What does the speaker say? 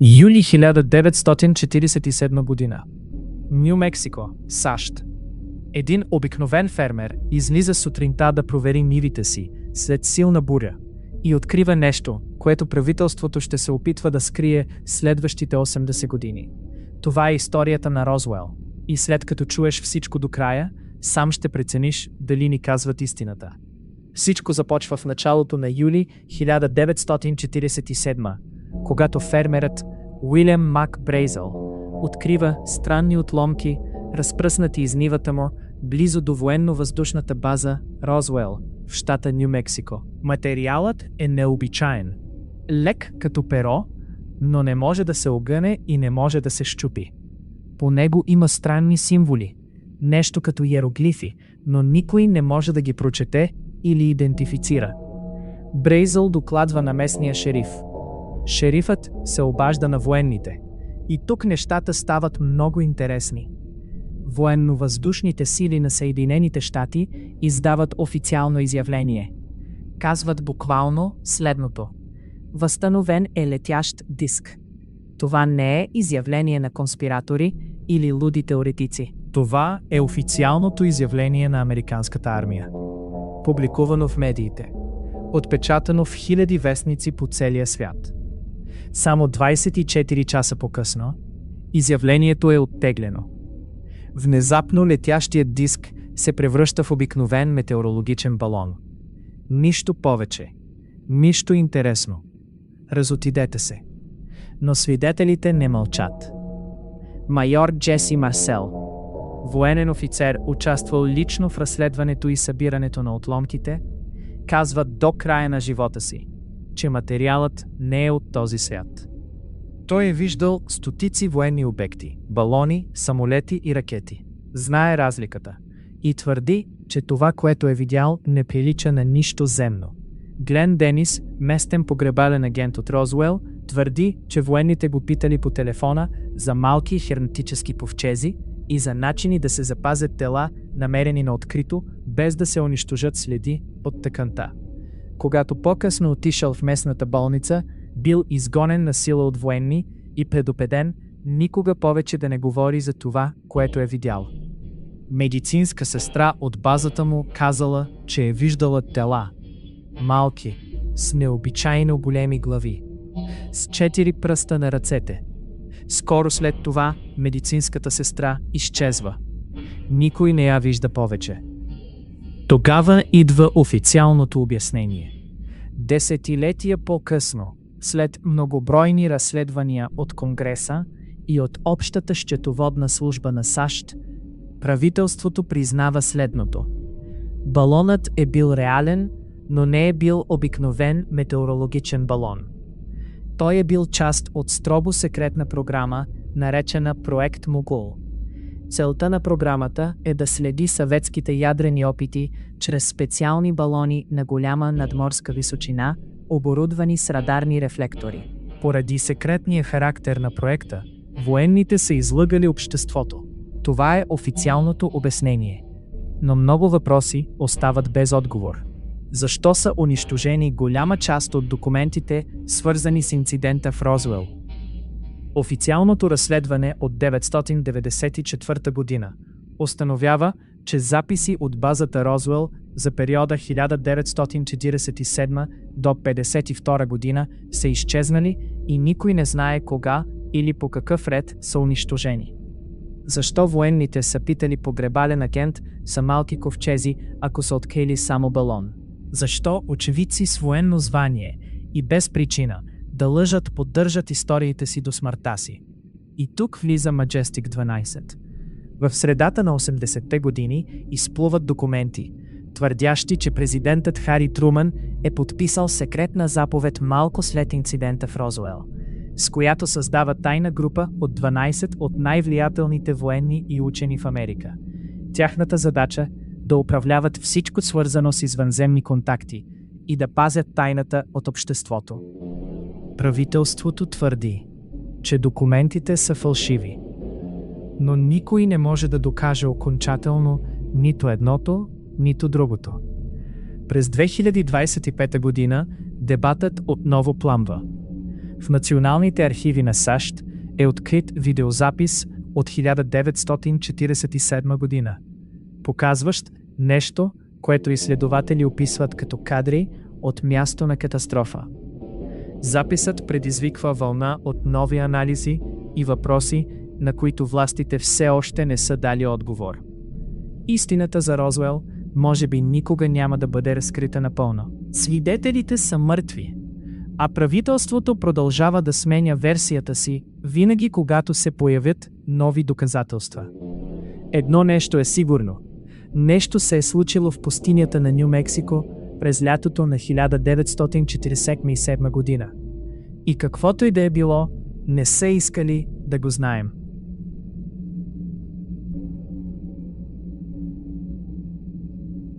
Юли 1947 година. Ню Мексико, САЩ. Един обикновен фермер излиза сутринта да провери нивите си след силна буря и открива нещо, което правителството ще се опитва да скрие следващите 80 години. Това е историята на Розуел. И след като чуеш всичко до края, сам ще прецениш дали ни казват истината. Всичко започва в началото на юли 1947, когато фермерът Уилям Мак Брейзъл открива странни отломки, разпръснати из нивата му, близо до военно-въздушната база Розуел в щата Ню Мексико. Материалът е необичаен. Лек като перо, но не може да се огъне и не може да се счупи. По него има странни символи, нещо като иероглифи, но никой не може да ги прочете или идентифицира. Брейзъл докладва на местния шериф. Шерифът се обажда на военните. И тук нещата стават много интересни. Военно-въздушните сили на Съединените щати издават официално изявление. Казват буквално следното: възстановен е летящ диск. Това не е изявление на конспиратори или луди теоретици. Това е официалното изявление на американската армия. Публикувано в медиите. Отпечатано в хиляди вестници по целия свят. Само 24 часа по-късно, изявлението е оттеглено. Внезапно летящият диск се превръща в обикновен метеорологичен балон. Нищо повече. Нищо интересно. Разотидете се. Но свидетелите не мълчат. Майор Джеси Марсел, военен офицер, участвал лично в разследването и събирането на отломките, казва до края на живота си, че материалът не е от този свят. Той е виждал стотици военни обекти, балони, самолети и ракети. Знае разликата и твърди, че това, което е видял, не прилича на нищо земно. Глен Денис, местен погребален агент от Розуел, твърди, че военните го питали по телефона за малки херметически ковчези и за начини да се запазят тела, намерени на открито, без да се унищожат следи от тъканта. Когато по-късно отишъл в местната болница, бил изгонен на сила от военни и предупреден никога повече да не говори за това, което е видял. Медицинска сестра от базата му казала, че е виждала тела. Малки, с необичайно големи глави, с 4 пръста на ръцете. Скоро след това медицинската сестра изчезва. Никой не я вижда повече. Тогава идва официалното обяснение. Десетилетия по-късно, след многобройни разследвания от Конгреса и от Общата счетоводна служба на САЩ, правителството признава следното. Балонът е бил реален, но не е бил обикновен метеорологичен балон. Той е бил част от строго секретна програма, наречена Проект Могул. Целта на програмата е да следи съветските ядрени опити чрез специални балони на голяма надморска височина, оборудвани с радарни рефлектори. Поради секретния характер на проекта, военните са излъгали обществото. Това е официалното обяснение. Но много въпроси остават без отговор. Защо са унищожени голяма част от документите, свързани с инцидента в Розуел? Официалното разследване от 1994 година установява, че записи от базата Розуел за периода 1947 до 1952 година са изчезнали и никой не знае кога или по какъв ред са унищожени. Защо военните са питали погребален агент за малки ковчези, ако са открили само балон? Защо очевидци с военно звание и без причина да лъжат поддържат историите си до смъртта си? И тук влиза Majestic 12. В средата на 80-те години изплуват документи, твърдящи, че президентът Хари Труман е подписал секретна заповед малко след инцидента в Розуел, с която създава тайна група от 12 от най-влиятелните военни и учени в Америка. Тяхната задача да управляват всичко свързано с извънземни контакти и да пазят тайната от обществото. Правителството твърди, че документите са фалшиви, но никой не може да докаже окончателно нито едното, нито другото. През 2025 година дебатът отново пламва. В националните архиви на САЩ е открит видеозапис от 1947 година, показващ нещо, което изследователи описват като кадри от място на катастрофа. Записът предизвиква вълна от нови анализи и въпроси, на които властите все още не са дали отговор. Истината за Розуел може би никога няма да бъде разкрита напълно. Свидетелите са мъртви, а правителството продължава да сменя версията си винаги, когато се появят нови доказателства. Едно нещо е сигурно. Нещо се е случило в пустинята на Ню Мексико през лятото на 1947 година. И каквото и да е било, не са искали да го знаем.